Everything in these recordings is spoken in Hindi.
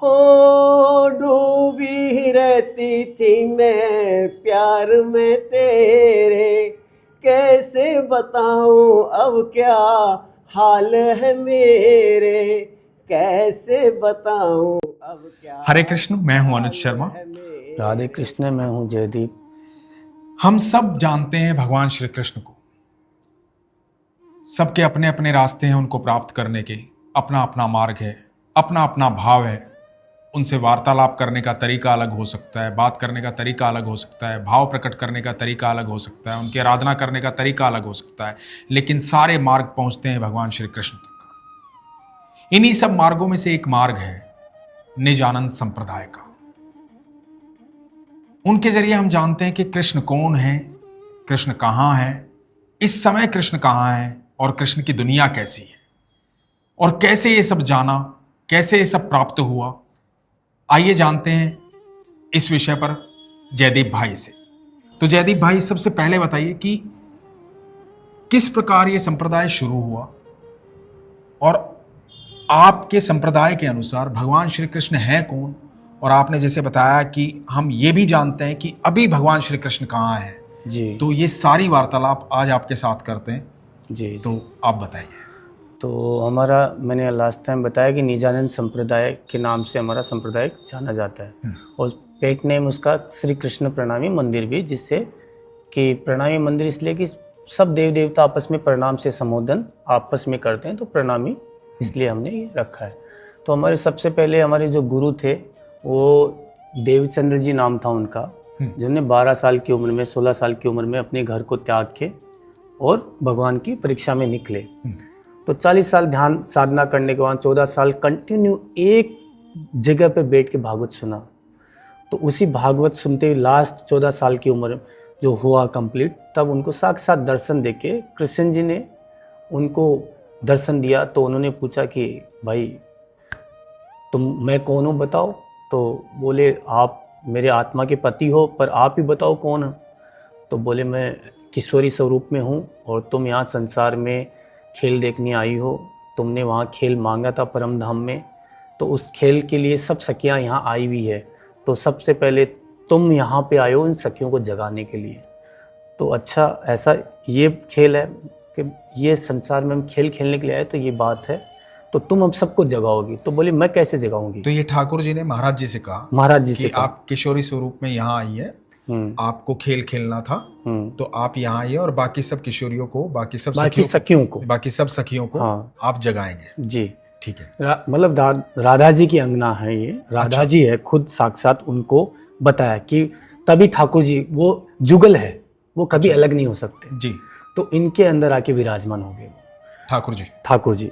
हो डूबी रहती थी मैं प्यार में तेरे, कैसे बताऊं अब क्या हाल है मेरे, कैसे बताऊं अब क्या। हरे कृष्ण, मैं हूं अनुज शर्मा। राधे कृष्ण, मैं हूं जयदीप। हम सब जानते हैं भगवान श्री कृष्ण को। सबके अपने अपने रास्ते हैं उनको प्राप्त करने के, अपना अपना मार्ग है, अपना अपना भाव है। उनसे वार्तालाप करने का तरीका अलग हो सकता है, बात करने का तरीका अलग हो सकता है, भाव प्रकट करने का तरीका अलग हो सकता है, उनकी आराधना करने का तरीका अलग हो सकता है, लेकिन सारे मार्ग पहुंचते हैं भगवान श्री कृष्ण तक। इन्हीं सब मार्गों में से एक मार्ग है निज आनंद संप्रदाय का। उनके जरिए हम जानते हैं कि कृष्ण कौन है, कृष्ण कहाँ है, इस समय कृष्ण कहाँ है और कृष्ण की दुनिया कैसी है और कैसे ये सब जाना, कैसे ये सब प्राप्त हुआ। आइए जानते हैं इस विषय पर जयदीप भाई से। तो जयदीप भाई, सबसे पहले बताइए कि किस प्रकार ये संप्रदाय शुरू हुआ और आपके संप्रदाय के अनुसार भगवान श्री कृष्ण है कौन। और आपने जैसे बताया कि हम ये भी जानते हैं कि अभी भगवान श्री कृष्ण कहाँ हैं जी। तो ये सारी वार्तालाप आज आपके साथ करते हैं। जी। तो आप बताइए। तो हमारा, मैंने लास्ट टाइम बताया कि निजानंद संप्रदाय के नाम से हमारा संप्रदाय जाना जाता है और पेट नेम उसका श्री कृष्ण प्रणामी मंदिर भी, जिससे कि प्रणामी मंदिर इसलिए कि सब देव देवता आपस में प्रणाम से संबोधन आपस में करते हैं, तो प्रणामी इसलिए हमने ये रखा है। तो हमारे सबसे पहले हमारे जो गुरु थे वो देवचंद्र जी नाम था उनका, जिन्होंने 12 साल की उम्र में, 16 साल की उम्र में अपने घर को त्याग के और भगवान की परीक्षा में निकले। तो 40 साल ध्यान साधना करने के बाद 14 साल कंटिन्यू एक जगह पे बैठ के भागवत सुना। तो उसी भागवत सुनते हुए लास्ट 14 साल की उम्र जो हुआ कंप्लीट, तब उनको साक्षात दर्शन देके कृष्ण जी ने उनको दर्शन दिया। तो उन्होंने पूछा कि भाई मैं कौन हूँ बताओ। तो बोले आप मेरे आत्मा के पति हो, पर आप ही बताओ कौन हो। तो बोले मैं किशोरी स्वरूप में हूँ और तुम यहाँ संसार में खेल देखने आई हो। तुमने वहाँ खेल मांगा था परम धाम में, तो उस खेल के लिए सब सखियाँ यहाँ आई हुई है। तो सबसे पहले तुम यहाँ पे आए हो इन सखियों को जगाने के लिए। तो अच्छा, ऐसा ये खेल है कि ये संसार में हम खेल खेलने के लिए आए, तो ये बात है, तो तुम अब सबको जगाओगी। तो बोले मैं कैसे जगाऊंगी। तो ये ठाकुर जी ने महाराज जी से कहा, महाराज जी से कि आप किशोरी स्वरूप में यहाँ आई है, आपको खेल खेलना था, तो आप यहाँ आइए और बाकी सब किशोरियों को, बाकी सब सखियों को हाँ, आप जगाएंगे। जी ठीक है। मतलब राधा जी की अंगना है ये, राधा जी है खुद साक्षात उनको बताया कि तभी ठाकुर जी, वो जुगल है, वो कभी अलग नहीं हो सकते जी। तो इनके अंदर आके विराजमान हो गए ठाकुर जी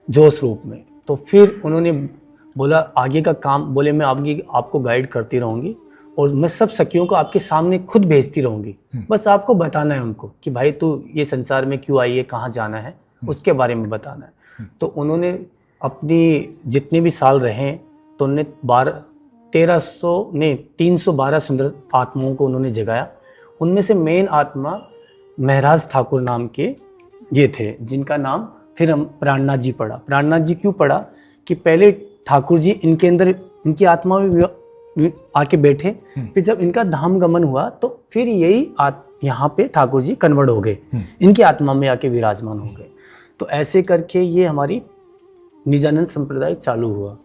जोश रूप में। तो फिर उन्होंने बोला आगे का काम, बोले मैं आपको गाइड करती रहूंगी और मैं सब सखियों को आपके सामने खुद भेजती रहूंगी, बस आपको बताना है उनको कि भाई तू ये संसार में क्यों आई है, कहाँ जाना है, उसके बारे में बताना है। तो उन्होंने अपनी जितने भी साल रहे, तो उन्होंने 312 सुंदर आत्माओं को उन्होंने जगाया। उनमें से मेन आत्मा महराज ठाकुर नाम के ये थे, जिनका नाम फिर हम प्राणनाथ जी पढ़ा। प्राणनाथ जी क्यों पढ़ा कि पहले ठाकुर जी इनके अंदर, इनकी आत्मा में आके बैठे, फिर जब इनका धाम गमन हुआ तो फिर यही यहाँ पे ठाकुर जी कन्वर्ट हो गए, इनकी आत्मा में आके विराजमान हो गए। तो ऐसे करके ये हमारी निजानंद संप्रदाय चालू हुआ,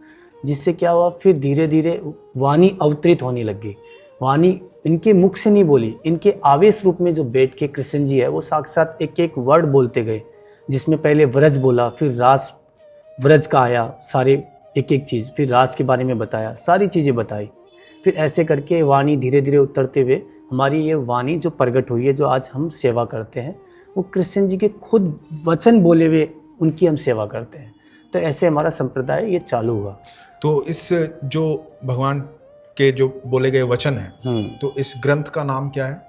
जिससे क्या हुआ, फिर धीरे धीरे वाणी अवतरित होने लग गई। वाणी इनके मुख से नहीं बोली, इनके आवेश रूप में जो बैठ के कृष्ण जी है वो साक्षात एक एक वर्ड बोलते गए, जिसमें पहले व्रज बोला, फिर रास व्रज का आया, सारे एक एक चीज़, फिर रास के बारे में बताया, सारी चीज़ें बताई। फिर ऐसे करके वाणी धीरे धीरे उतरते हुए हमारी ये वाणी जो प्रकट हुई है, जो आज हम सेवा करते हैं, वो कृष्ण जी के खुद वचन बोले हुए उनकी हम सेवा करते हैं। तो ऐसे हमारा संप्रदाय ये चालू हुआ। तो इस जो भगवान के जो बोले गए वचन है, तो इस ग्रंथ का नाम क्या है?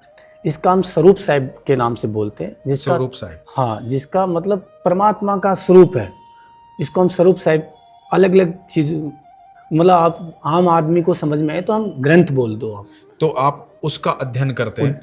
इसका हम स्वरूप साहिब के नाम से बोलते हैं, जिसका स्वरूप साहिब, हाँ, जिसका मतलब परमात्मा का स्वरूप है। इसको हम स्वरूप साहिब, अलग अलग चीज, मतलब आप आम आदमी को समझ में आए तो हम ग्रंथ बोल दो आप। तो आप उसका अध्ययन करते हैं,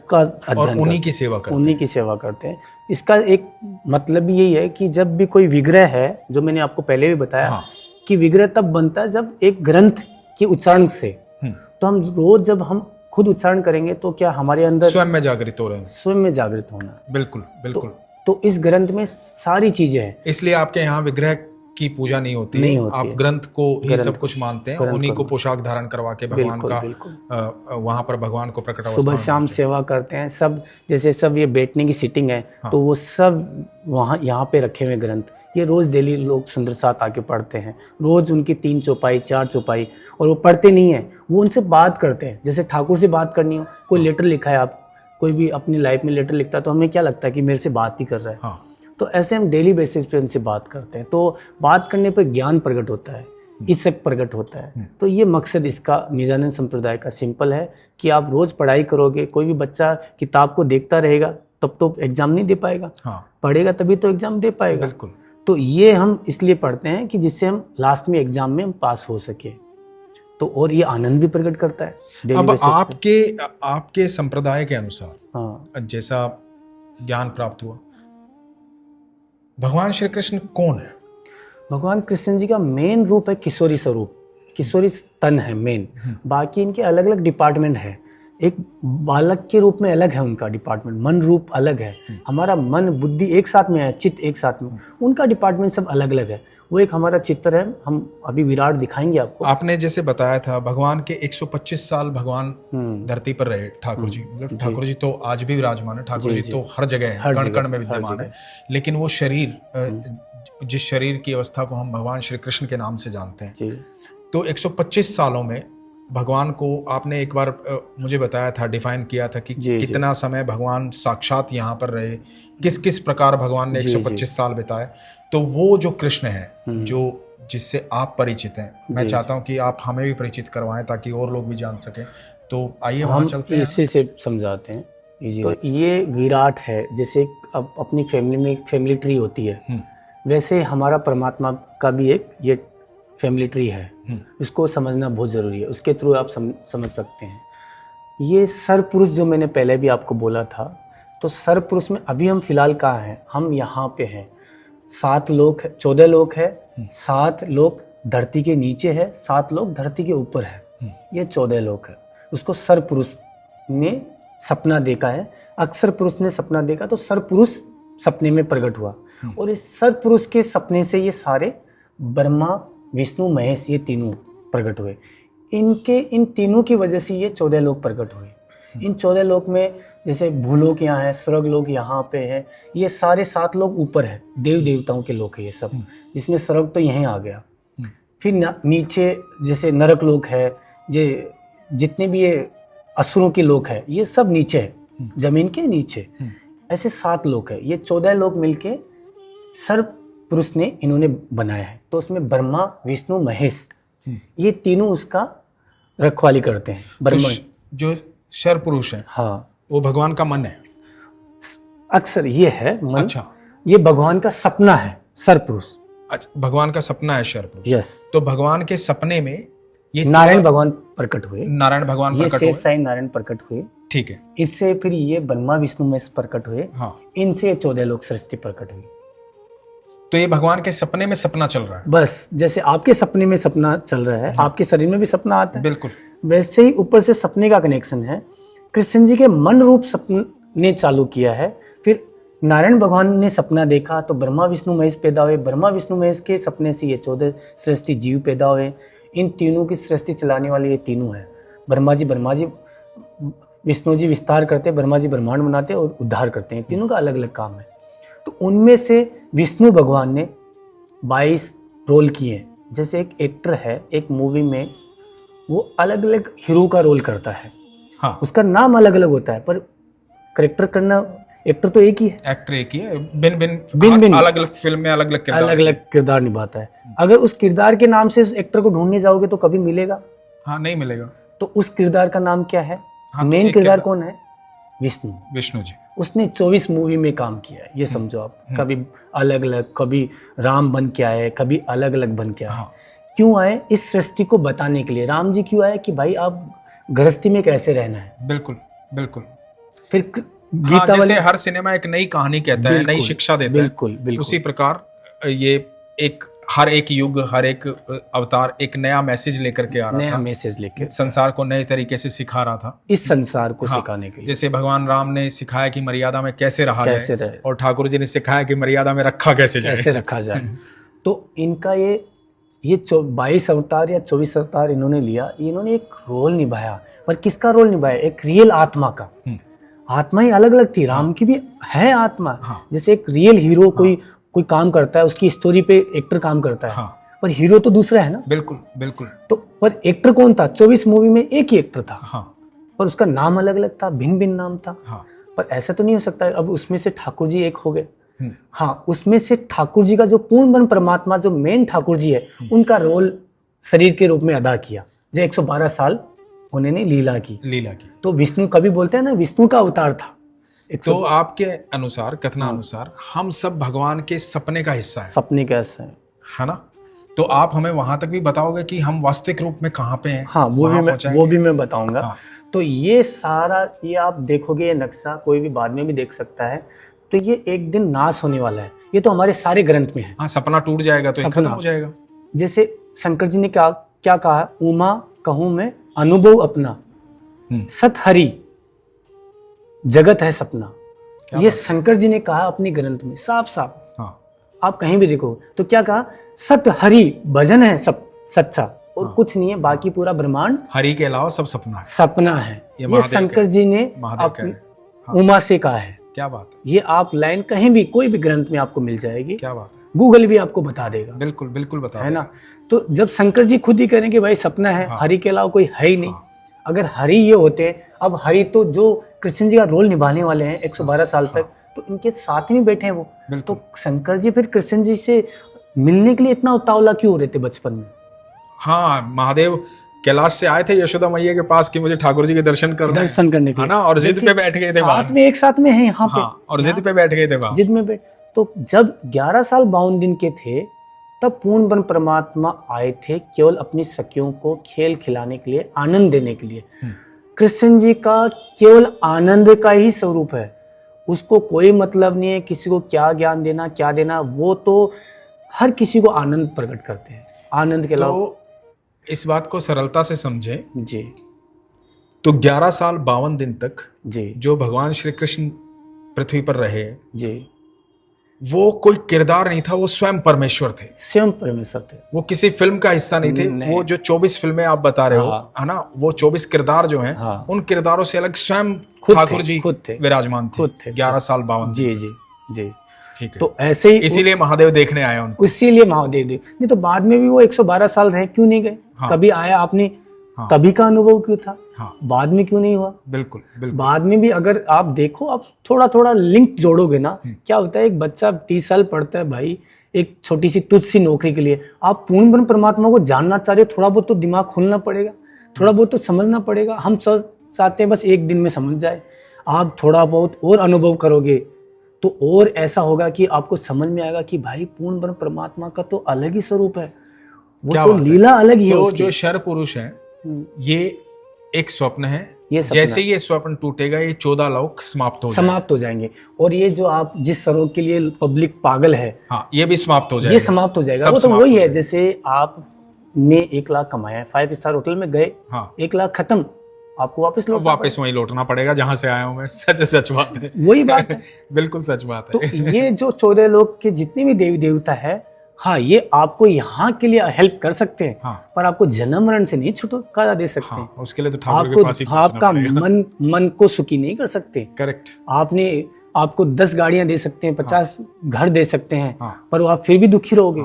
और उन्हीं की सेवा करते हैं। उन्हीं की सेवा करते हैं। इसका एक मतलब यही है कि जब भी कोई विग्रह है, जो मैंने आपको पहले भी बताया, हाँ, कि विग्रह तब बनता है जब एक ग्रंथ के उच्चारण से। तो हम रोज जब हम खुद उच्चारण करेंगे तो क्या हमारे अंदर स्वयं में जागृत हो रहे हैं। स्वयं में जागृत होना। बिल्कुल बिल्कुल। तो इस ग्रंथ में सारी चीजें हैं। इसलिए आपके यहाँ विग्रह की पूजा नहीं होती नहीं है, होती आप है। ग्रंथ को ही सब कुछ मानते हैं, ग्रंथ उन्हीं को को पोशाक धारण करवा के भगवान बिल्कुल, का बिल्कुल। वहां पर भगवान को प्रकट अवस्था सुबह में शाम मानते हैं। सेवा करते हैं सब। जैसे सब ये बैठने की सीटिंग है तो वो सब वहाँ यहाँ पे रखे हुए ग्रंथ, ये रोज डेली लोग सुंदर साथ आके पढ़ते हैं। रोज उनकी 3 चौपाई 4 चौपाई, और वो पढ़ते नहीं है, वो उनसे बात करते हैं। जैसे ठाकुर से बात करनी हो, कोई लेटर लिखा है, आप कोई भी अपनी लाइफ में लेटर लिखता है तो हमें क्या लगता है कि मेरे से बात ही कर रहा है। हाँ। तो ऐसे हम डेली बेसिस पे उनसे बात करते हैं। तो बात करने पर ज्ञान प्रकट होता है, इसक प्रकट होता है। तो ये मकसद इसका निजानंद संप्रदाय का सिंपल है कि आप रोज पढ़ाई करोगे। कोई भी बच्चा किताब को देखता रहेगा तब तो एग्जाम नहीं दे पाएगा। हाँ। पढ़ेगा तभी तो एग्जाम दे पाएगा। बिल्कुल। तो ये हम इसलिए पढ़ते हैं कि जिससे हम लास्ट में एग्जाम में हम पास हो सके। तो और ये आनंद भी प्रकट करता है daily अब basis पे। आपके संप्रदाय के अनुसार हाँ, जैसा ज्ञान प्राप्त हुआ, भगवान श्री कृष्ण कौन है? भगवान कृष्ण जी का मेन रूप है किशोरी स्वरूप, किशोरी तन है मेन। बाकी इनके अलग अलग डिपार्टमेंट है। एक बालक के रूप में अलग है उनका डिपार्टमेंट, मन रूप अलग है। हमारा मन बुद्धि एक साथ में है, चित्त एक साथ में, उनका डिपार्टमेंट सब अलग अलग है। वो एक हमारा चित्र है, हम अभी विराट दिखाएंगे आपको। आपने जैसे बताया था भगवान के 125 साल भगवान धरती पर रहे ठाकुर जी। मतलब ठाकुर जी तो आज भी विराजमान है, ठाकुर जी तो हर जगह है, कण कण में विद्यमान है। लेकिन वो शरीर, जिस शरीर की अवस्था को हम भगवान श्री कृष्ण के नाम से जानते हैं, तो 125 सालों में भगवान को आपने एक बार मुझे बताया था, डिफाइन किया था कि कितना समय भगवान साक्षात यहाँ पर रहे, किस किस प्रकार भगवान ने 125 साल बिताए। तो वो जो कृष्ण है, जो जिससे आप परिचित हैं, मैं चाहता हूँ कि आप हमें भी परिचित करवाएं ताकि और लोग भी जान सकें। तो आइए वहाँ चलते हैं। इसी से समझाते हैं। तो ये विराट है। जैसे अब अपनी फैमिली में एक फैमिली ट्री होती है, वैसे हमारा परमात्मा का भी एक ये फैमिली ट्री है। इसको समझना बहुत ज़रूरी है, उसके थ्रू आप समझ सकते हैं। ये सर्वपुरुष जो मैंने पहले भी आपको बोला था, तो सर्वपुरुष में अभी हम फिलहाल कहाँ हैं? हम यहाँ पे हैं। 7 लोक, 14 लोक है, 7 लोक धरती के नीचे है, 7 लोक धरती के ऊपर है। ये 14 लोक है। उसको सर्वपुरुष ने सपना देखा है। अक्सर पुरुष ने सपना देखा तो सर्वपुरुष सपने में प्रकट हुआ, और इस सर्वपुरुष के सपने से ये सारे ब्रह्मा विष्णु महेश ये तीनों प्रकट हुए। इन तीनों की वजह से ये 14 लोक प्रकट हुए। इन 14 लोक में जैसे भूलोक यहाँ है, स्वर्ग लोक यहाँ पे है, ये सारे 7 लोक ऊपर है, देव देवताओं के लोक है ये सब, जिसमें स्वर्ग तो यहीं आ गया। फिर नीचे जैसे नरक लोक है, जितने भी ये असुरों के लोक है, ये सब नीचे है, जमीन के नीचे। ऐसे 7 लोक है। ये 14 लोक मिलके सर्व पुरुष ने इन्होंने बनाया है। तो उसमें ब्रह्मा विष्णु महेश ये तीनों उसका रखवाली करते हैं। ब्रह्मा जो शर पुरुष है, हाँ, वो भगवान का मन है। अक्सर ये है मन। अच्छा, ये भगवान का सपना है सर पुरुष। अच्छा, भगवान का सपना है शर पुरुष। यस। तो भगवान के सपने में ये नारायण भगवान प्रकट हुए। नारायण भगवान ये प्रकट हुए। शेष साई नारायण प्रकट हुए। ठीक है। इससे फिर ये ब्रह्मा विष्णु महेश प्रकट हुए। हाँ। इनसे 14 लोक सृष्टि प्रकट हुई। तो ये भगवान के सपने में सपना चल रहा है। बस जैसे आपके सपने में सपना चल रहा है, आपके शरीर में भी सपना आता है, बिल्कुल वैसे ही ऊपर से सपने का कनेक्शन है। कृष्ण जी के मन रूप सपने चालू किया है। फिर नारायण भगवान ने सपना देखा तो ब्रह्मा विष्णु महेश पैदा हुए। ब्रह्मा विष्णु महेश के सपने से ये 14 सृष्टि जीव पैदा हुए। इन तीनों की सृष्टि चलाने वाले ये तीनों हैं। ब्रह्मा जी विष्णु जी विस्तार करते, ब्रह्मा जी ब्रह्मांड बनाते और उद्धार करते हैं। तीनों का अलग अलग काम है। तो उनमें से विष्णु भगवान ने 22 रोल किए। जैसे एक एक्टर है, एक मूवी में वो अलग अलग हीरो का रोल करता है। हाँ। उसका नाम अलग अलग होता है, पर करेक्टर करना, एक्टर तो एक ही है, एक्टर एक ही है, भिन्न अलग अलग फिल्म में अलग अलग किरदार निभाता है। अगर उस किरदार के नाम से उस एक्टर को ढूंढने जाओगे तो कभी मिलेगा? हाँ, नहीं मिलेगा। तो उस किरदार का नाम क्या है? हाँ, मेन तो किरदार कौन है? विष्णु जी। उसने 24 मूवी में काम किया है, ये समझो आप। कभी अलग अलग, कभी राम बन के आए, कभी अलग अलग बन के आए। हाँ। क्यों आए? इस सृष्टि को बताने के लिए। राम जी क्यों आए? कि भाई आप गृहस्थी में कैसे रहना है। बिल्कुल बिल्कुल। फिर गीता, हाँ, जैसे हर सिनेमा एक नई कहानी कहता है, नई शिक्षा देता है, बिल्कुल। उसी प्रकार ये एक हर एक युग, हर एक अवतार एक नया मैसेज लेकर के आ रहा नया था, मैसेज लेके संसार को नए तरीके से सिखा रहा था। इस संसार को हाँ, सिखाने के लिए। जैसे भगवान राम ने सिखाया कि मर्यादा में कैसे रहा कैसे जाए, रहे। और ठाकुर जी ने सिखाया कि मर्यादा में रखा कैसे जाए। कैसे रखा जाए। तो इनका ये 22 अवतार या 24 अवतार इन्होंने लिया, इन्होंने एक रोल निभाया, पर किसका रोल निभाया? एक रियल आत्मा का। आत्मा ही अलग अलग थी, राम की भी है आत्मा। जैसे एक रियल हीरो कोई काम करता है, उसकी स्टोरी पे एक्टर काम करता है, पर हीरो तो दूसरा है ना। बिल्कुल बिल्कुल। तो पर एक्टर कौन था? 24 मूवी में एक ही एक्टर था, हाँ, पर उसका नाम अलग अलग था, भिन्न भिन्न नाम था। हाँ, पर ऐसा तो नहीं हो सकता अब उसमें से ठाकुर जी एक हो गए। हाँ, उसमें से ठाकुर जी का जो पूर्ण ब्रह्म परमात्मा, जो मेन ठाकुर जी है, उनका रोल शरीर के रूप में अदा किया, जो 112 साल उन्होंने लीला की। तो विष्णु कभी बोलते हैं ना, विष्णु का अवतार था। तो आपके अनुसार, कथनानुसार, हम सब भगवान के सपने का हिस्सा है। सपने का हिस्सा है ना? तो आप हमें वहां तक भी बताओगे कि हम वास्तविक रूप में कहाँ पे हैं? हाँ, वो भी मैं बताऊंगा। हाँ। तो ये सारा, ये आप देखोगे, ये नक्शा कोई भी बाद में भी देख सकता है। तो ये एक दिन नाश होने वाला है। ये तो हमारे सारे ग्रंथ में है। हाँ, सपना टूट जाएगा तो ये खत्म हो जाएगा। जैसे शंकर जी ने क्या कहा? उमा कहूं मैं अनुभव अपना, सत हरि जगत है सपना। ये शंकर जी ने कहा अपने ग्रंथ में साफ साफ। हाँ। आप कहीं भी देखो तो क्या कहा? सत हरि भजन है सब सच्चा, और कुछ नहीं है, बाकी पूरा ब्रह्मांड हरि के अलावा सब सपना है। सपना है। ये शंकर जी ने उमा से कहा है। क्या बात है। ये आप लाइन कहीं भी कोई भी ग्रंथ में आपको मिल जाएगी। क्या बात है। गूगल भी आपको बता देगा। बिल्कुल बिल्कुल बता है ना। तो जब शंकर जी खुद ही करेंगे भाई सपना है, हरि के अलावा कोई है ही नहीं। अगर हरि ये होते, अब हरि तो जो कृष्ण जी का रोल निभाने वाले हैं 112 साल तक, तो इनके साथ में बैठे हैं वो। तो शंकर जी फिर कृष्ण जी से मिलने के लिए इतना उतावला क्यों हो रहे थे बचपन में? हाँ, महादेव कैलाश से आए थे यशोदा मैया के पास कि मुझे ठाकुर जी के दर्शन करने के लिए, ना, और जिद पे बैठ गए थे साथ में, एक साथ में है यहाँ पे। और जिद पे बैठ गए थे वहां। जिद में बैठ। तो जब 11 साल 52 दिन के थे, तब पूर्ण ब्रह्म परमात्मा आए थे केवल अपनी सखियों को खेल खिलाने के लिए, आनंद देने के लिए। कृष्ण जी का केवल आनंद का ही स्वरूप है, उसको कोई मतलब नहीं है किसी को क्या ज्ञान देना क्या देना। वो तो हर किसी को आनंद प्रकट करते हैं, आनंद के अलावा। तो इस बात को सरलता से समझे जी। तो 11 साल 52 दिन तक जी जो भगवान श्री कृष्ण पृथ्वी पर रहे जी, वो कोई किरदार नहीं था, वो स्वयं परमेश्वर थे। स्वयं परमेश्वर थे। वो किसी फिल्म का हिस्सा नहीं थे। वो जो 24 फिल्में आप बता रहे हो, है ना, वो 24 किरदार जो हैं, उन किरदारों से अलग स्वयं ठाकुर जी खुद थे, विराजमान थे 11 साल 52। जी जी जी, ठीक है। तो ऐसे ही इसीलिए महादेव देखने आए उनको। इसीलिए महादेव नहीं तो बाद में भी वो 112 साल रहे, क्यों नहीं गए? कभी आया आपने, तभी का अनुभव क्यों था? बाद में क्यों नहीं हुआ? बिल्कुल बिल्कुल। बाद में भी अगर आप देखो, आप थोड़ा थोड़ा लिंक जोड़ोगे ना, क्या होता है, एक बच्चा 30 साल पढ़ता है भाई एक छोटी सी तुच्छ सी नौकरी के लिए, आप पूर्ण ब्रह्म परमात्मा को जानना चाह रहे हो, थोड़ा बहुत तो दिमाग खोलना पड़ेगा, थोड़ा बहुत तो समझना पड़ेगा। हम चाहते हैं बस एक दिन में समझ जाए। आप थोड़ा बहुत और अनुभव करोगे तो और ऐसा होगा कि आपको समझ में आएगा कि भाई पूर्ण ब्रह्म परमात्मा का तो अलग ही स्वरूप है, वो तो लीला अलग ही है। तो जो शर पुरुष है, ये एक स्वप्न है। जैसे ही ये स्वप्न टूटेगा, ये 14 लोक समाप्त हो जाएंगे। और ये जो आप जिस स्वरूप के लिए पब्लिक पागल है, हाँ, ये भी समाप्त हो जाएगा। ये समाप्त हो जाएगा। वो तो वही है, जैसे आपने 1 लाख कमाया, 5 स्टार होटल में गए, 1 लाख खत्म, आपको वापस वहीं लौटना पड़ेगा जहां से आया हूं मैं। सच बात है। वही बात है। बिल्कुल सच बात है। तो ये जो 14 लोक के जितने भी देवी देवता है, हाँ, ये आपको यहाँ के लिए हेल्प कर सकते हैं, पर आपको जन्म मरण से नहीं छुटकारा दे सकते। उसके लिए तो ठाकुर के पास ही आपका मन को सुखी नहीं कर सकते। करेक्ट। आपको 10 गाड़ियां दे सकते हैं, 50 घर दे सकते हैं, पर आप फिर भी दुखी रहोगे,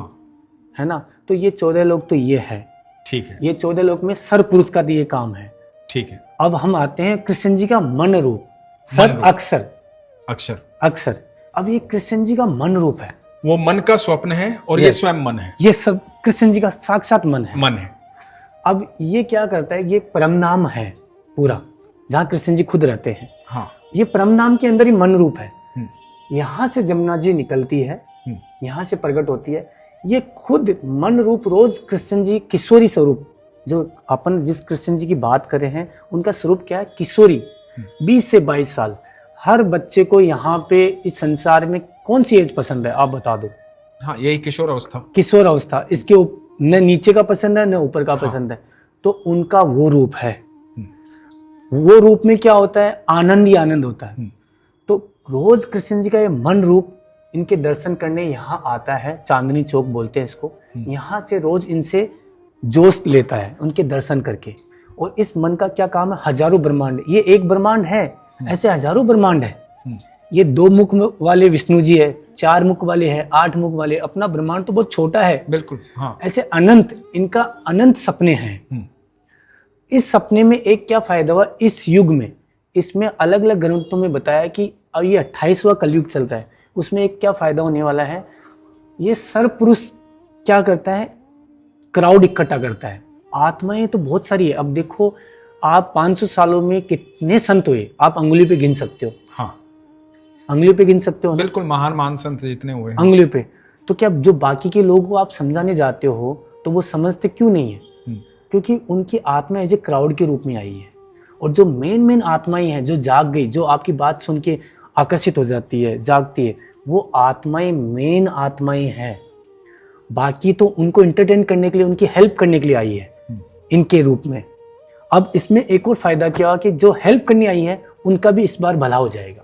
है ना। तो ये 14 लोग तो ये है। ठीक है। ये 14 लोग में सर पुरुष का ये काम है। ठीक है। अब हम आते हैं कृष्ण जी का मन रूप, सर अक्षर। अब ये कृष्ण जी का मन रूप है, वो मन का स्वप्न है, और ये स्वयं मन है। ये सब कृष्ण जी का साक्षात मन है। अब ये क्या करता है, ये परम नाम है पूरा, जहाँ कृष्ण जी खुद रहते हैं। हाँ। ये परम नाम के अंदर ही मन रूप है। यहाँ से जमुना जी निकलती है, यहाँ से प्रकट होती है। ये खुद मन रूप रोज कृष्ण जी किशोरी स्वरूप, जो अपन जिस कृष्ण जी की बात कर रहे हैं, उनका स्वरूप क्या है? किशोरी। 20 से 22 साल। हर बच्चे को यहाँ पे इस संसार में कौन सी एज पसंद है, आप बता दो। हाँ, यही किशोर अवस्था। किशोर अवस्था, इसके न नीचे का पसंद है न ऊपर का पसंद है, तो उनका वो रूप है। वो रूप में क्या होता है, आनंद ही आनंद होता है। तो रोज कृष्ण जी का ये मन रूप इनके दर्शन करने यहाँ आता है, चांदनी चौक बोलते हैं इसको। यहाँ से रोज इनसे जोश लेता है उनके दर्शन करके। और इस मन का क्या काम है, हजारों ब्रह्मांड, ये एक ब्रह्मांड है, ऐसे हजारों ब्रह्मांड है। ये 2 मुख वाले विष्णु जी है, 4 मुख वाले हैं, 8 मुख वाले, अपना ब्रह्मांड तो बहुत छोटा है। बिल्कुल, हाँ। ऐसे अनंत, इनका अनंत सपने हैं। इस सपने में एक क्या फायदा हुआ इस युग में, इसमें अलग अलग ग्रंथों में बताया कि अब ये 28वां कलयुग चल रहा है, उसमें एक क्या फायदा होने वाला है। ये सर्वपुरुष क्या करता है, क्राउड इकट्ठा करता है। आत्माएं तो बहुत सारी है। अब देखो आप 500 सालों में कितने संत हुए, आप अंगुली पे गिन सकते हो। हाँ, अंगुली पे गिन सकते हो ना? बिल्कुल, महान संत जितने हुए हैं। अंगुली पे। तो क्या जो बाकी के लोगों को आप समझाने जाते हो तो वो समझते क्यों नहीं है? क्योंकि उनकी आत्मा एज ए क्राउड के रूप में आई है। और जो मेन आत्माएं हैं, जो जाग गई, जो आपकी बात सुन के आकर्षित हो जाती है, जागती है, वो आत्माएं मेन आत्माएं हैं। बाकी तो उनको एंटरटेन करने के लिए, उनकी हेल्प करने के लिए आई है इनके रूप में। अब इसमें एक और फायदा क्या कि जो हेल्प करने आई है उनका भी इस बार भला हो जाएगा,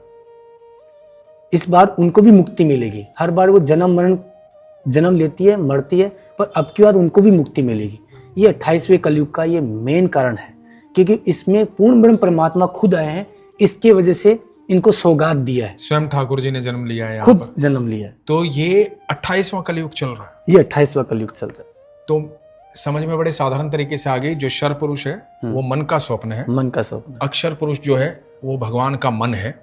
इस बार उनको भी मुक्ति मिलेगी। हर बार वो जन्म लेती है, मरती है, पर अब की बार उनको भी मुक्ति मिलेगी। ये 28वें कलयुग का ये मेन कारण है, क्योंकि इसमें पूर्ण ब्रह्म परमात्मा खुद आए हैं, इसके वजह से इनको सौगात दिया है। स्वयं ठाकुर जी ने जन्म लिया है, खुद जन्म लिया है। तो ये 28वां कलयुग चल रहा है। ये 28वां कलयुग चल रहा है। तो समझ में बड़े साधारण तरीके से आ गई, जो शर पुरुष है वो मन का स्वप्न है, मन का स्वप्न। अक्षर पुरुष जो है वो भगवान का मन है।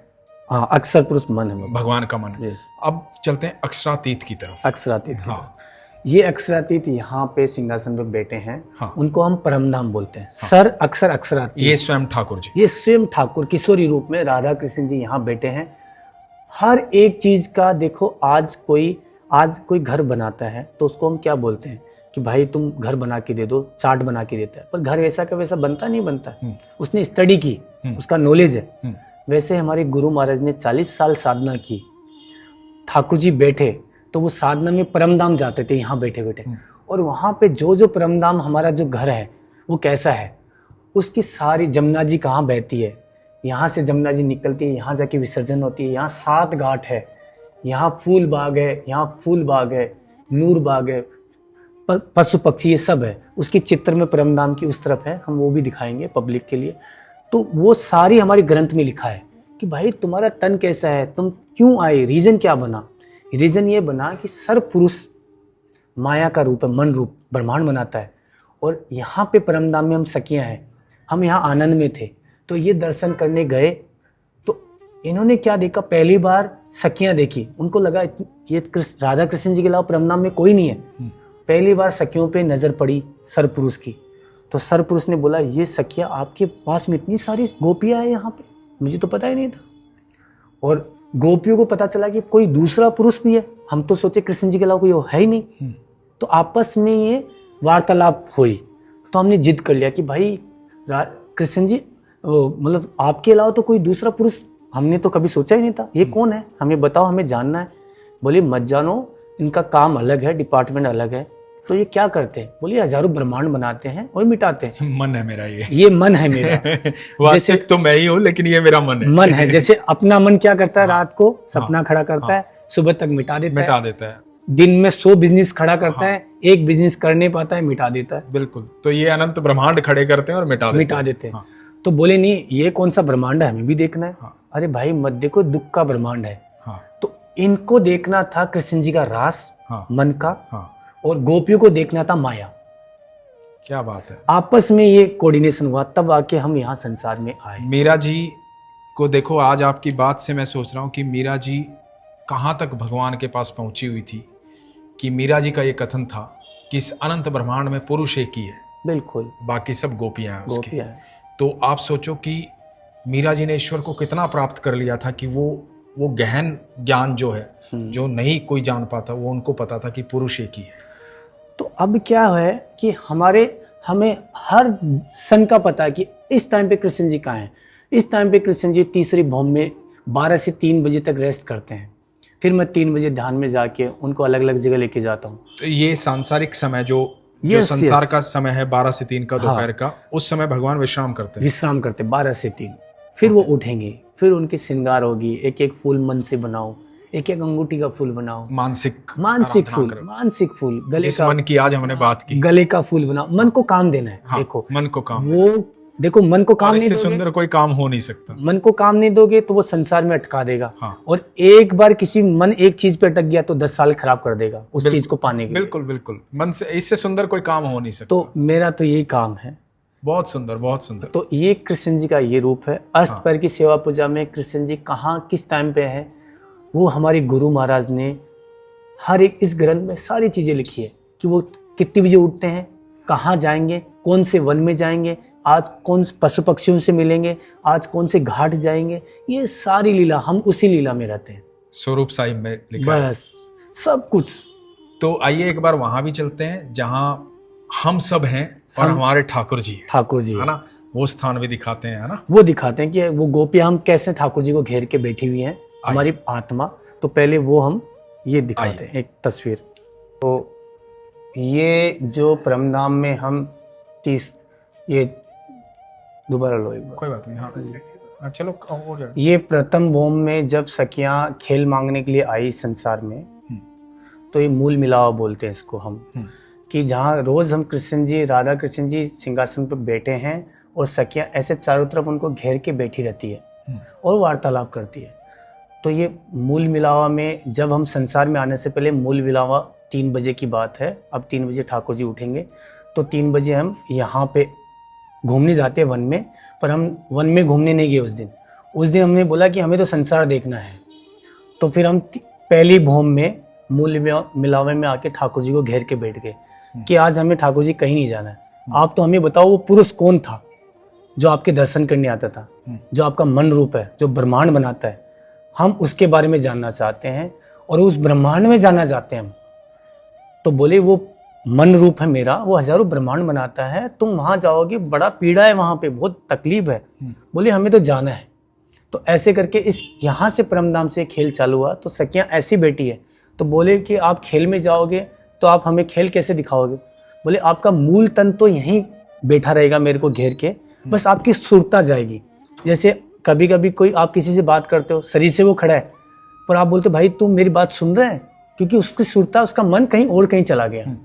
हाँ, अक्षर पुरुष मन है, भगवान का मन है। Yes. अब चलते हैं अक्षरातीत की तरफ। अक्षरातीत की हाँ। तरफ। ये अक्षरातीत यहाँ पे सिंहासन पे बैठे हैं। हाँ। उनको हम परमधाम बोलते हैं। सर अक्षर अक्षरातीत, ये स्वयं ठाकुर जी, ये स्वयं ठाकुर किशोरी रूप में राधा कृष्ण जी यहाँ बैठे हैं। हर एक चीज का देखो, आज कोई घर बनाता है तो उसको हम क्या बोलते हैं कि भाई तुम घर बना के दे दो, चार्ट बना के देता है, पर घर वैसा का वैसा बनता नहीं बनता। उसने स्टडी की, उसका नॉलेज है। वैसे हमारे गुरु महाराज ने 40 साल साधना की, ठाकुर जी बैठे तो वो साधना में परमधाम जाते थे यहाँ बैठे बैठे। और वहाँ पे जो परमधाम, हमारा जो घर है वो कैसा है, उसकी सारी, जमुना जी कहाँ बहती है, यहाँ से जमुना जी निकलती है, यहाँ जाके विसर्जन होती है। यहाँ 7 घाट है, यहाँ फूल बाग है, यहाँ फूल बाग है, नूर बाग है, पशु पक्षी ये सब है। उसकी चित्र में परमधाम की उस तरफ है, हम वो भी दिखाएंगे पब्लिक के लिए। तो वो सारी हमारे ग्रंथ में लिखा है कि भाई तुम्हारा तन कैसा है, तुम क्यों आए, रीजन क्या बना। रीजन ये बना कि सर्व पुरुष माया का रूप है, मन रूप ब्रह्मांड बनाता है। और यहाँ पे परमधाम में हम सखियाँ हैं, हम यहाँ आनंद में थे, तो ये दर्शन करने गए तो इन्होंने क्या देखा, पहली बार सखियाँ देखी, उनको लगा ये राधा कृष्ण जी के अलावा परमधाम में कोई नहीं है। पहली बार सखियों पे नजर पड़ी सर्व पुरुष की, तो सर्व पुरुष ने बोला ये सखिया आपके पास में इतनी सारी गोपियां हैं यहाँ पे, मुझे तो पता ही नहीं था। और गोपियों को पता चला कि कोई दूसरा पुरुष भी है, हम तो सोचे कृष्ण जी के अलावा कोई है ही नहीं। तो आपस में ये वार्तालाप हुई, तो हमने जिद कर लिया कि भाई कृष्ण जी, मतलब आपके अलावा तो कोई दूसरा पुरुष हमने तो कभी सोचा ही नहीं था, ये कौन है, हमें बताओ, हमें जानना है। बोले मत जानो, इनका काम अलग है, डिपार्टमेंट अलग है। तो ये क्या करते हैं, बोलिए हजारों ब्रह्मांड बनाते हैं और मिटाते हैं। मन है मेरा, ये मन है मेरा। वास्तविक तो मैं ही हूँ, लेकिन ये मेरा मन है। मन है, जैसे अपना मन क्या करता है, रात को सपना खड़ा करता है, सुबह तक मिटा देता है। दिन में 100 बिजनेस खड़ा करता है, एक बिजनेस कर नहीं पाता है, मिटा देता है। बिल्कुल, तो ये अनंत ब्रह्मांड खड़े करते हैं और मिटा देते हैं। तो बोले नहीं, ये कौन सा ब्रह्मांड है, हमें भी देखना है। अरे भाई मत देखो, दुख का ब्रह्मांड है। तो इनको देखना था कृष्ण जी का रास, मन का, और गोपियों को देखना था माया। क्या बात है, आपस में ये कोऑर्डिनेशन हुआ, तब आके हम यहाँ संसार में आए। मीरा जी को देखो, आज आपकी बात से मैं सोच रहा हूँ कि मीरा जी कहाँ तक भगवान के पास पहुंची हुई थी, कि मीरा जी का ये कथन था कि इस अनंत ब्रह्मांड में पुरुष एक ही है, बिल्कुल, बाकी सब गोपियां हैं उसकी। गोपियां। तो आप सोचो कि मीरा जी ने ईश्वर को कितना प्राप्त कर लिया था, कि वो गहन ज्ञान जो है, जो नहीं कोई जान पाता, वो उनको पता था कि पुरुष एक ही है। तो अब क्या है कि हमें हर सन का पता है कि इस टाइम पे कृष्ण जी कहाँ हैं। इस टाइम पे कृष्ण जी तीसरी भौम में 12 से 3 बजे तक रेस्ट करते हैं। फिर मैं 3 बजे ध्यान में जाके उनको अलग अलग जगह लेके जाता हूँ। तो ये सांसारिक समय जो Yes, संसार yes. का समय है 12 से 3 का दोपहर का, उस समय भगवान विश्राम करते हैं। विश्राम करते 12 से 3, फिर वो उठेंगे, फिर उनकी श्रृंगार होगी, एक एक फूल मन से बनाओ, एक एक अंगूठी का फूल बनाओ, मानसिक मानसिक फूल गले जिस का, मन की आज हमने बात की, गले का फूल बनाओ, मन को काम देना है। हाँ, देखो मन को काम, वो देखो मन को काम और नहीं इससे दोगे, सुंदर कोई काम हो नहीं सकता। मन को काम नहीं दोगे तो वो संसार में अटका देगा। हाँ। और एक बार किसी मन एक चीज पे अटक गया तो 10 साल खराब कर देगा उस चीज को पाने के लिए। बिल्कुल बिल्कुल, मन से इससे सुंदर कोई काम हो नहीं सकता। तो मेरा तो यही काम है। बहुत सुंदर, बहुत सुंदर। तो ये कृष्ण जी का ये रूप है। अष्ट पैर की सेवा पूजा में कृष्ण जी कहाँ किस टाइम पे है, वो हमारे गुरु महाराज ने हर एक इस ग्रंथ में सारी चीजें लिखी है कि वो कितने बजे उठते हैं, कहाँ जाएंगे, कौन से वन में जाएंगे, आज कौन से पशु पक्षियों से मिलेंगे, आज कौन से घाट जाएंगे, ये सारी लीला हम उसी लीला में रहते हैं। स्वरूप साहिब में लिखा है बस सब कुछ। तो आइए एक बार वहां भी चलते हैं जहां हम सब हैं और हमारे ठाकुर जी हैं, ठाकुर जी है ना, वो स्थान भी दिखाते हैं, है ना। वो दिखाते हैं कि वो गोपियां हम कैसे ठाकुर जी को घेर के बैठी हुई हैं, हमारी आत्मा। तो पहले वो हम ये दिखाते हैं एक तस्वीर। तो ये जो परमधाम में हम 30 ये दोबारा लो एक बार। कोई बात नहीं, हाँ चलो हो जाए। ये प्रथम भूम में जब सखियां खेल मांगने के लिए आई संसार में, तो ये मूल मिलावा बोलते हैं इसको हम, कि जहाँ रोज हम कृष्ण जी, राधा कृष्ण जी सिंहासन पर बैठे हैं और सखियां ऐसे चारों तरफ उनको घेर के बैठी रहती है और वार्तालाप करती है। तो ये मूल मिलावा में जब हम संसार में आने से पहले मूल मिलावा 3 बजे की बात है। अब 3 बजे ठाकुर जी उठेंगे तो 3 बजे हम यहाँ पे घूमने जाते हैं वन में। पर हम वन में घूमने नहीं गए उस दिन हमने बोला कि हमें तो संसार देखना है। तो फिर हम पहली भूम में मूल मिलावे में आके ठाकुर जी को घेर के बैठ गए कि आज हमें ठाकुर जी कहीं नहीं जाना है, आप तो हमें बताओ वो पुरुष कौन था जो आपके दर्शन करने आता था, जो आपका मन रूप है, जो ब्रह्मांड बनाता है, हम उसके बारे में जानना चाहते हैं और उस ब्रह्मांड में जानना चाहते हैं हम। तो बोले वो मन रूप है मेरा, वो हजारों ब्रह्मांड बनाता है, तुम वहां जाओगे बड़ा पीड़ा है, वहां पे बहुत तकलीफ है। बोले हमें तो जाना है। तो ऐसे करके इस यहाँ से परमधाम से खेल चालू हुआ। तो सखियां ऐसी बैठी है, तो बोले कि आप खेल में जाओगे तो आप हमें खेल कैसे दिखाओगे। बोले आपका मूल तन तो यहीं बैठा रहेगा मेरे को घेर के, बस आपकी सुरता जाएगी। जैसे कभी कभी कोई आप किसी से बात करते हो, शरीर से वो खड़ा है, पर आप बोलते भाई तुम मेरी बात सुन रहे हैं, क्योंकि उसकी सुरता, उसका मन कहीं और कहीं चला गया।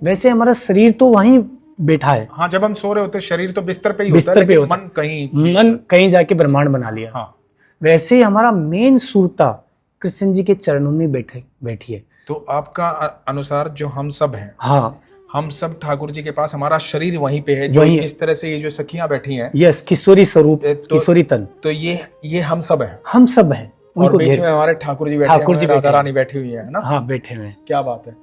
वैसे हमारा शरीर तो वहीं बैठा है। हाँ, जब हम सो रहे होते हैं शरीर तो बिस्तर पे ही बिस्तर होता है, पे लेकिन होता मन कहीं जाके ब्रह्मांड बना लिया। हाँ। वैसे ही हमारा मेन सुरता कृष्ण जी के चरणों में बैठी है। तो आपका अनुसार जो हम सब हैं, हाँ, हम सब ठाकुर जी के पास, हमारा शरीर वहीं पे है, जो वहीं इस तरह से ये जो सखियां बैठी हैं, यस, किशोरी स्वरूप, किशोरी तन, तो ये हम सब हैं, हम सब हैं। और बीच में हमारे ठाकुर जी बैठे हैं, राधा रानी बैठी हुई है ना। हाँ, बैठे हुए हैं। क्या बात है।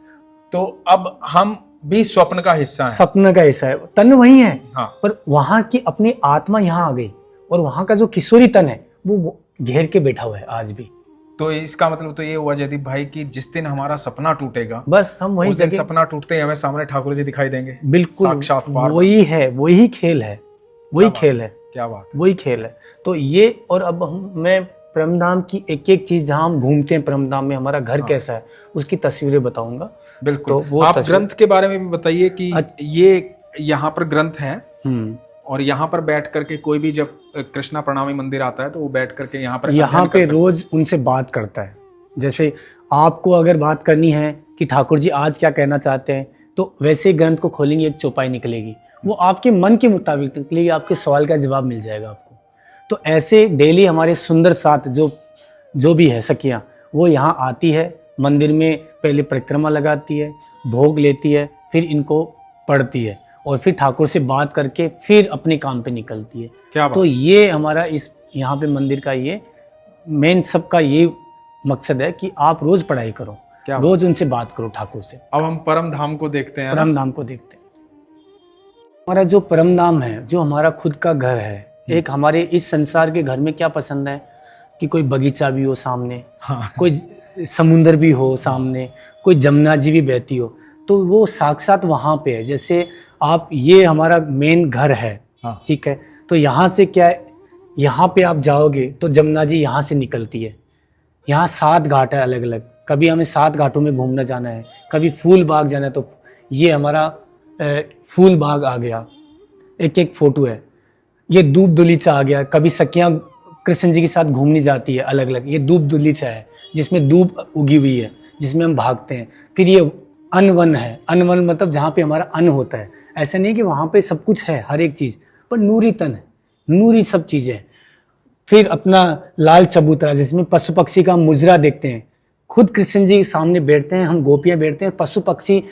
तो अब हम भी स्वप्न का हिस्सा है, स्वप्न का हिस्सा है, तन वही है। हाँ। पर वहां की अपनी आत्मा यहाँ आ गई और वहां का जो किशोरी तन है वो घेर के बैठा हुआ है आज भी। तो इसका मतलब तो ये हुआ जयदीप भाई कि जिस दिन हमारा सपना टूटेगा, बस हम वही उस दिन सपना टूटते ही हमें सामने ठाकुर जी दिखाई देंगे। बिल्कुल, साक्षात पार। वही है, वही खेल है, वही खेल है। क्या बात है। वही खेल है। तो ये, और अब मैं परमधाम की एक एक चीज जहाँ हम घूमते हैं परमधाम में, हमारा घर कैसा है, उसकी तस्वीरें बताऊंगा। बिल्कुल। तो वो आप ग्रंथ के बारे में भी बताइए कि ये यहाँ पर ग्रंथ है, और यहाँ पर बैठ करके कोई भी जब कृष्णा प्रणामी मंदिर आता है तो वो बैठ करके यहाँ पे रोज उनसे बात करता है। जैसे आपको अगर बात करनी है कि ठाकुर जी आज क्या कहना चाहते हैं, तो वैसे ग्रंथ को खोलेंगे, एक चौपाई निकलेगी, वो आपके मन के मुताबिक निकलेगी, आपके सवाल का जवाब मिल जाएगा आपको। तो ऐसे डेली हमारे सुंदर साथ जो भी है सखियाँ, वो यहाँ आती है, मंदिर में पहले परिक्रमा लगाती है, भोग लेती है, फिर इनको पढ़ती है और फिर ठाकुर से बात करके फिर अपने काम पे निकलती है। क्या बात। तो ये हमारा इस यहाँ पे मंदिर का ये मेन सबका ये मकसद है कि आप रोज पढ़ाई करो, रोज उनसे बात करो ठाकुर से। अब हम परम धाम को देखते हैं। परम धाम को देखते हैं। हमारा जो परम धाम है, जो हमारा खुद का घर है, एक हमारे इस संसार के घर में क्या पसंद है कि कोई बगीचा भी हो सामने, हाँ। कोई समुंदर भी हो सामने, कोई जमुना जी भी बहती हो, तो वो साक्षात वहाँ पे है। जैसे आप, ये हमारा मेन घर है, हाँ। ठीक है, तो यहाँ से क्या है, यहाँ पे आप जाओगे तो जमुना जी यहाँ से निकलती है, यहाँ 7 घाट है अलग अलग, कभी हमें 7 घाटों में घूमना जाना है, कभी फूल बाग जाना है, तो ये हमारा फूल बाग आ गया, एक एक फोटो है। ये दूब दुलीचा आ गया, कभी सखियाँ कृष्ण जी के साथ घूमने जाती है अलग अलग, ये दूब दुलीचा है जिसमें दूब उगी हुई है, जिसमें हम भागते हैं। फिर ये अनवन है, अनवन मतलब जहाँ पे हमारा अन्न होता है। ऐसा नहीं कि वहाँ पे सब कुछ है हर एक चीज़, पर नूरी तन है, नूरी सब चीज़ें है। फिर अपना लाल चबूतरा जिसमें पशु पक्षी का मुजरा देखते हैं, खुद कृष्ण जी के सामने बैठते हैं, हम गोपियाँ बैठते हैं, पशु पक्षी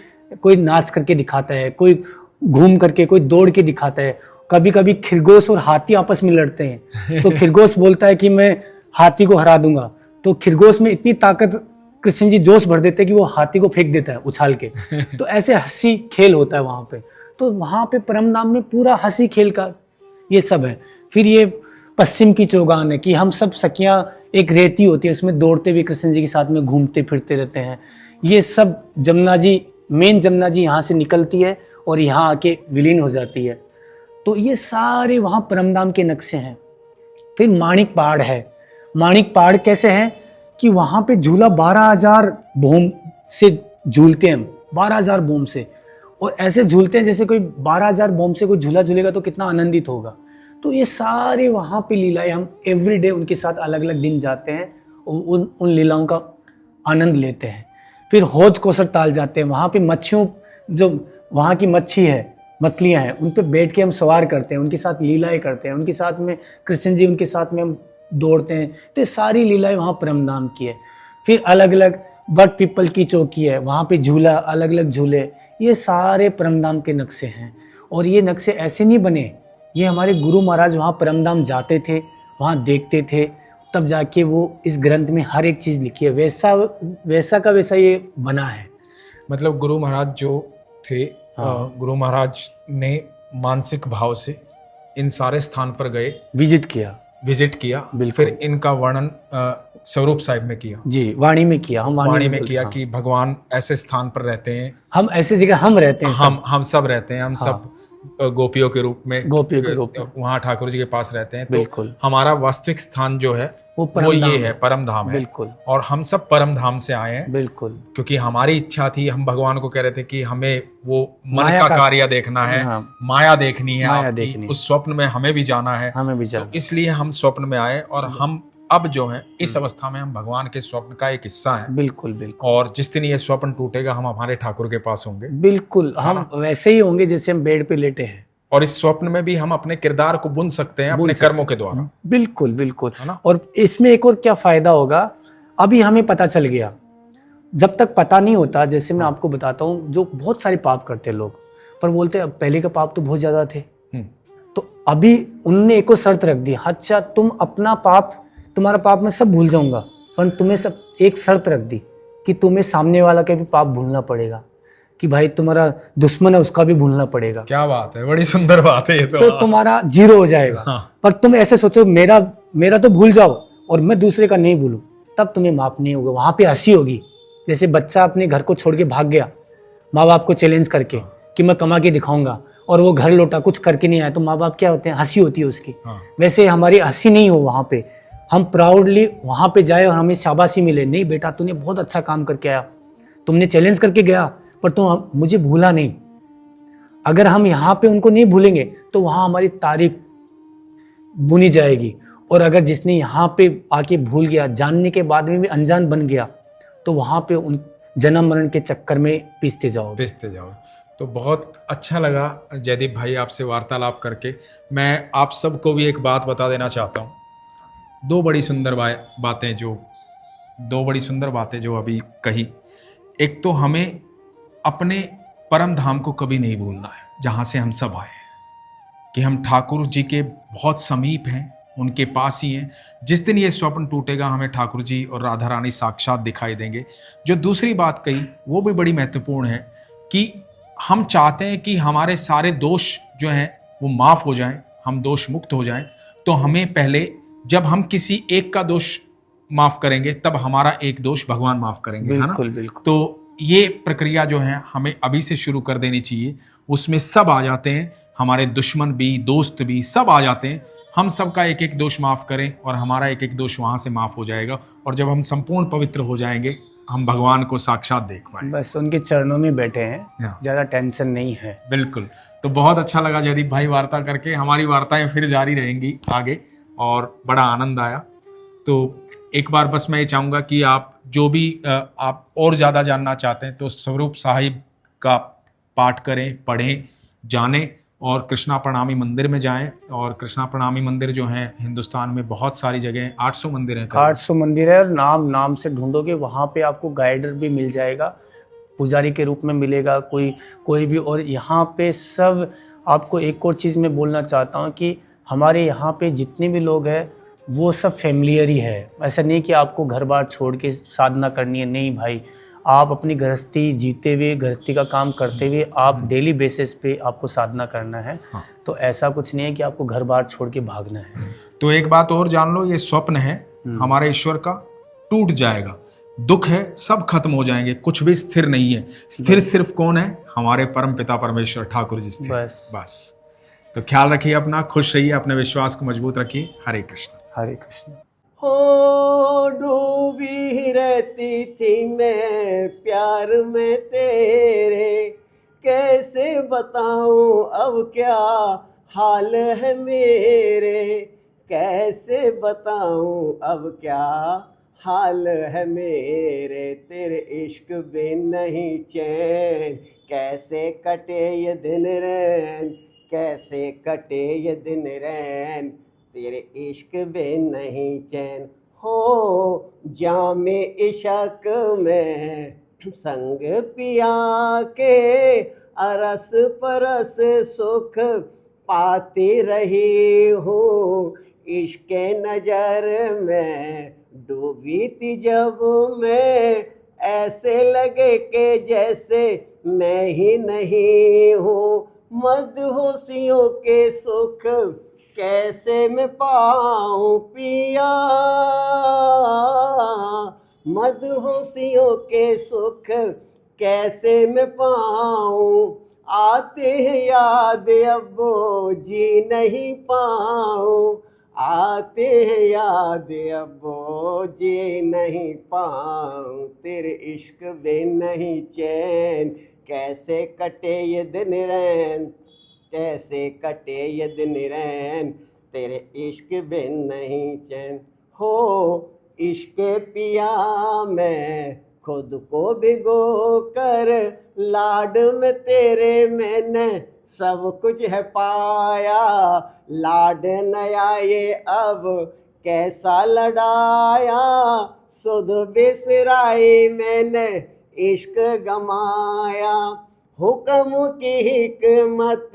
कोई नाच करके दिखाता है, कोई घूम करके, कोई दौड़ के दिखाता है। कभी कभी खरगोश और हाथी आपस में लड़ते हैं, तो खरगोश बोलता है कि मैं हाथी को हरा दूंगा, तो खरगोश में इतनी ताकत कृष्ण जी जोश भर देते हैं कि वो हाथी को फेंक देता है उछाल के। तो ऐसे हंसी खेल होता है वहां पे। तो वहां पे परम धाम में पूरा हंसी खेल का ये सब है। फिर ये पश्चिम की चौगान है कि हम सब सखियां एक रेती होती है, उसमें दौड़ते हुए कृष्ण जी के साथ में घूमते फिरते रहते हैं। ये सब जमुना जी, मेन जमुना जी यहाँ से निकलती है और यहाँ आके विलीन हो जाती है। तो ये सारे वहाँ परमधाम के नक्शे हैं। फिर माणिक पहाड़ है। माणिक पहाड़ कैसे है कि वहाँ पे झूला 12,000 बोम से झूलते हैं हम, 12,000 बोम से, और ऐसे झूलते हैं जैसे कोई 12,000 बोम से कोई झूला झूलेगा तो कितना आनंदित होगा। तो ये सारे वहाँ पे लीलाएं, हम एवरीडे उनके साथ अलग अलग दिन जाते हैं और उन लीलाओं का आनंद लेते हैं। फिर हौज कोसर ताल जाते हैं, वहाँ पे मच्छियों, जो वहाँ की मच्छी है, मछलियाँ हैं, उन पे बैठ के हम सवार करते हैं, उनके साथ लीलाएं करते हैं, उनके साथ में कृष्ण जी, उनके साथ में हम दौड़ते हैं। तो ये सारी लीलाएं वहाँ परमधाम की है। फिर अलग अलग बट पीपल की चौकी है, वहाँ पे झूला, अलग अलग झूले, ये सारे परमधाम के नक्शे हैं। और ये नक्शे ऐसे नहीं बने, ये हमारे गुरु महाराज वहाँ परमधाम जाते थे, वहाँ देखते थे, तब जाके वो इस ग्रंथ में हर एक चीज़ लिखी है। वैसा का वैसा ये बना है। मतलब गुरु महाराज जो थे, हाँ। गुरु महाराज ने मानसिक भाव से इन सारे स्थान पर गए, विजिट किया, फिर इनका वर्णन स्वरूप साहिब में किया जी, वाणी में किया, हम वाणी में किया कि भगवान ऐसे स्थान पर रहते हैं, हम ऐसे जगह हम रहते हैं, हम सब रहते हैं, हम सब गोपियों के रूप में वहाँ ठाकुर जी के पास रहते हैं। तो हमारा वास्तविक स्थान जो है वो ये है, परम धाम है। बिल्कुल। और हम सब परम धाम से आए हैं, बिल्कुल, क्योंकि हमारी इच्छा थी, हम भगवान को कह रहे थे कि हमें वो मन का कार्य देखना है, माया देखनी है, आपकी उस स्वप्न में हमें भी जाना है, तो इसलिए हम स्वप्न में आए। और हम अब जो है इस अवस्था में हम भगवान के स्वप्न का एक हिस्सा है। बिल्कुल बिल्कुल। और जिस दिन ये स्वप्न टूटेगा हम हमारे ठाकुर के पास होंगे। बिल्कुल, हम वैसे ही होंगे जैसे हम बेड पे लेटे हैं। और इस स्वप्न में भी हम अपने किरदार को बुन सकते हैं अपने कर्मों के द्वारा। बिल्कुल बिल्कुल, है ना। और इसमें एक और क्या फायदा होगा, अभी हमें पता चल गया, जब तक पता नहीं होता, जैसे मैं आपको बताता हूँ, जो बहुत सारे पाप करते हैं लोग, पर बोलते हैं पहले का पाप तो बहुत ज्यादा थे, तो अभी उन्होंने एक और शर्त रख दी, अच्छा तुम अपना पाप, तुम्हारा पाप मैं सब भूल जाऊंगा, पर तुम्हें सब एक शर्त रख दी कि तुम्हें सामने वाला का भी पाप भूलना पड़ेगा, कि भाई तुम्हारा दुश्मन है उसका भी भूलना पड़ेगा। क्या बात है, बड़ी सुंदर बात है ये तो तुम्हारा 0 हो जाएगा। हाँ। पर तुम ऐसे सोचो मेरा तो भूल जाओ और मैं दूसरे का नहीं भूलूं, तब तुम्हें माफ नहीं होगा। वहां पे हंसी होगी, जैसे बच्चा अपने घर को छोड़ के भाग गया माँ बाप को चैलेंज करके कि मैं कमा के दिखाऊंगा, और वो घर लौटा कुछ करके नहीं आया, तो माँ बाप क्या होते हैं, हंसी होती है उसकी। हाँ। वैसे हमारी हंसी नहीं हो, वहां पे हम प्राउडली वहां पे जाए और हमें शाबाशी मिले, नहीं बेटा तूने बहुत अच्छा काम करके आया, तुमने चैलेंज करके गया, पर तुम मुझे भूला नहीं। अगर हम यहाँ पे उनको नहीं भूलेंगे तो वहां हमारी तारीफ बुनी जाएगी। और अगर जिसने यहाँ पे आके भूल गया, जानने के बाद में भी अनजान बन गया, तो वहां पे उन जन्म मरण के चक्कर में पिसते जाओ। तो बहुत अच्छा लगा जयदीप भाई आपसे वार्तालाप करके। मैं आप सबको भी एक बात बता देना चाहता हूँ, दो बड़ी सुंदर बातें जो अभी कही। एक तो हमें अपने परम धाम को कभी नहीं भूलना है, जहाँ से हम सब आए हैं, कि हम ठाकुर जी के बहुत समीप हैं, उनके पास ही हैं। जिस दिन ये स्वप्न टूटेगा हमें ठाकुर जी और राधा रानी साक्षात दिखाई देंगे। जो दूसरी बात कही वो भी बड़ी महत्वपूर्ण है, कि हम चाहते हैं कि हमारे सारे दोष जो हैं वो माफ़ हो जाएं, हम दोष मुक्त हो जाएं। तो हमें पहले, जब हम किसी एक का दोष माफ़ करेंगे तब हमारा एक दोष भगवान माफ़ करेंगे, है ना। बिल्कुल। तो ये प्रक्रिया जो है हमें अभी से शुरू कर देनी चाहिए। उसमें सब आ जाते हैं, हमारे दुश्मन भी, दोस्त भी, सब आ जाते हैं। हम सबका एक एक दोष माफ़ करें और हमारा एक एक दोष वहाँ से माफ़ हो जाएगा, और जब हम संपूर्ण पवित्र हो जाएंगे हम भगवान को साक्षात देख पाएंगे। बस उनके चरणों में बैठे हैं, हाँ। ज़्यादा टेंशन नहीं है। बिल्कुल। तो बहुत अच्छा लगा जयदीप भाई वार्ता करके, हमारी वार्ताएं फिर जारी रहेंगी आगे, और बड़ा आनंद आया। तो एक बार बस मैं ये चाहूँगा कि आप जो भी आप और ज़्यादा जानना चाहते हैं तो स्वरूप साहिब का पाठ करें, पढ़ें, जानें, और कृष्णा प्रणामी मंदिर में जाएं। और कृष्णा प्रणामी मंदिर जो है हिंदुस्तान में बहुत सारी जगह हैं, 800 मंदिर हैं। 800 मंदिर है, और नाम से ढूंढोगे वहाँ पे आपको गाइडर भी मिल जाएगा, पुजारी के रूप में मिलेगा कोई भी। और यहाँ पे सब, आपको एक और चीज़ मैं बोलना चाहता हूँ कि हमारे यहाँ पे जितने भी लोग हैं वो सब फैमिलियर ही है। ऐसा नहीं कि आपको घर बार छोड़ के साधना करनी है, नहीं भाई। आप अपनी गृहस्थी जीते हुए, गृहस्थी का काम करते हुए आप डेली बेसिस पे आपको साधना करना है। हाँ। तो ऐसा कुछ नहीं है कि आपको घर बार छोड़ के भागना है। तो एक बात और जान लो, ये स्वप्न है हमारे ईश्वर का, टूट जाएगा। दुख है, सब खत्म हो जाएंगे, कुछ भी स्थिर नहीं है। स्थिर सिर्फ कौन है? हमारे परम पिता परमेश्वर ठाकुर जी स्थिर। बस। तो ख्याल रखिए अपना, खुश रहिए, अपने विश्वास को मजबूत रखिए। हरे कृष्ण। हरे कृष्ण। हो डूबी रहती थी मैं प्यार में तेरे, कैसे बताऊं अब क्या हाल है मेरे, कैसे बताऊं अब क्या हाल है मेरे, तेरे इश्क बिन नहीं चैन, कैसे कटे ये दिन रैन, कैसे कटे ये दिन रैन, तेरे इश्क बिन नहीं चैन। हो जामे इश्क में संग पिया के, अरस परस सुख पाती रही हूँ, इश्क नजर में डूबी थी जब मैं, ऐसे लगे कि जैसे मैं ही नहीं हूँ, मदहोशियों के सुख कैसे मैं पाऊं पिया, मदहोशियों के सुख कैसे मैं पाऊं, आते हैं याद अब वो जी नहीं पाऊं, आते हैं याद अब वो जी नहीं पाऊं, तेरे इश्क बिन नहीं चैन, कैसे कटे ये दिन रैन, कैसे कटे ये दिन रैन, तेरे इश्क बिन नहीं चैन। हो इश्क पिया मैं खुद को भिगो कर, लाड में तेरे मैंने सब कुछ है पाया, लाड नया ये अब कैसा लड़ाया, सुध बिसराई मैंने इश्क गमाया, हुक्म की हिकमत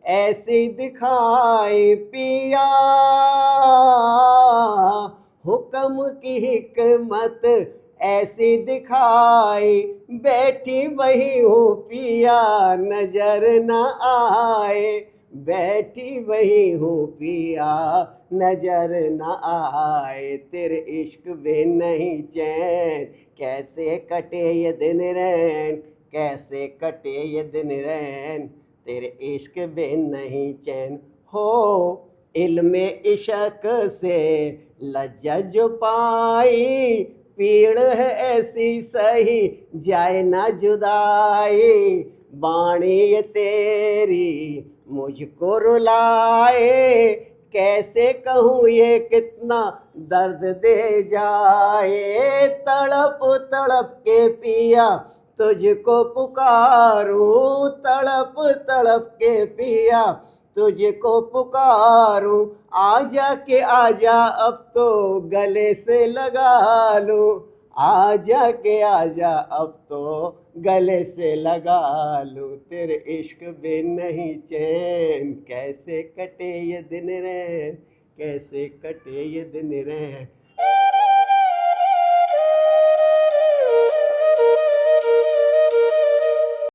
ऐसी दिखाई पिया, हुक्म की हिकमत ऐसी दिखाई, बैठी वही हूँ पिया नजर न आए, बैठी वही हूँ पिया नजर न आए, तेरे इश्क बिन नहीं चैन, कैसे कटे ये दिन रैन, कैसे कटे ये दिन रैन, तेरे इश्क बिन नहीं चैन। हो इल्मे इश्क से लज्जा जो पाई, पीड़ है ऐसी सही जाए ना जुदाई, बाणी ये तेरी मुझको रुलाए, कैसे कहूँ ये कितना दर्द दे जाए, तड़प तड़प के पिया तुझको पुकारूं, तड़प तड़प के पिया तुझको पुकारूं, आजा के आजा अब तो गले से लगा लूं, आजा के आजा अब तो गले से लगा लूं, तेरे इश्क बिन नहीं चैन, कैसे कटे ये दिन रैन, कैसे कटे ये दिन रैन।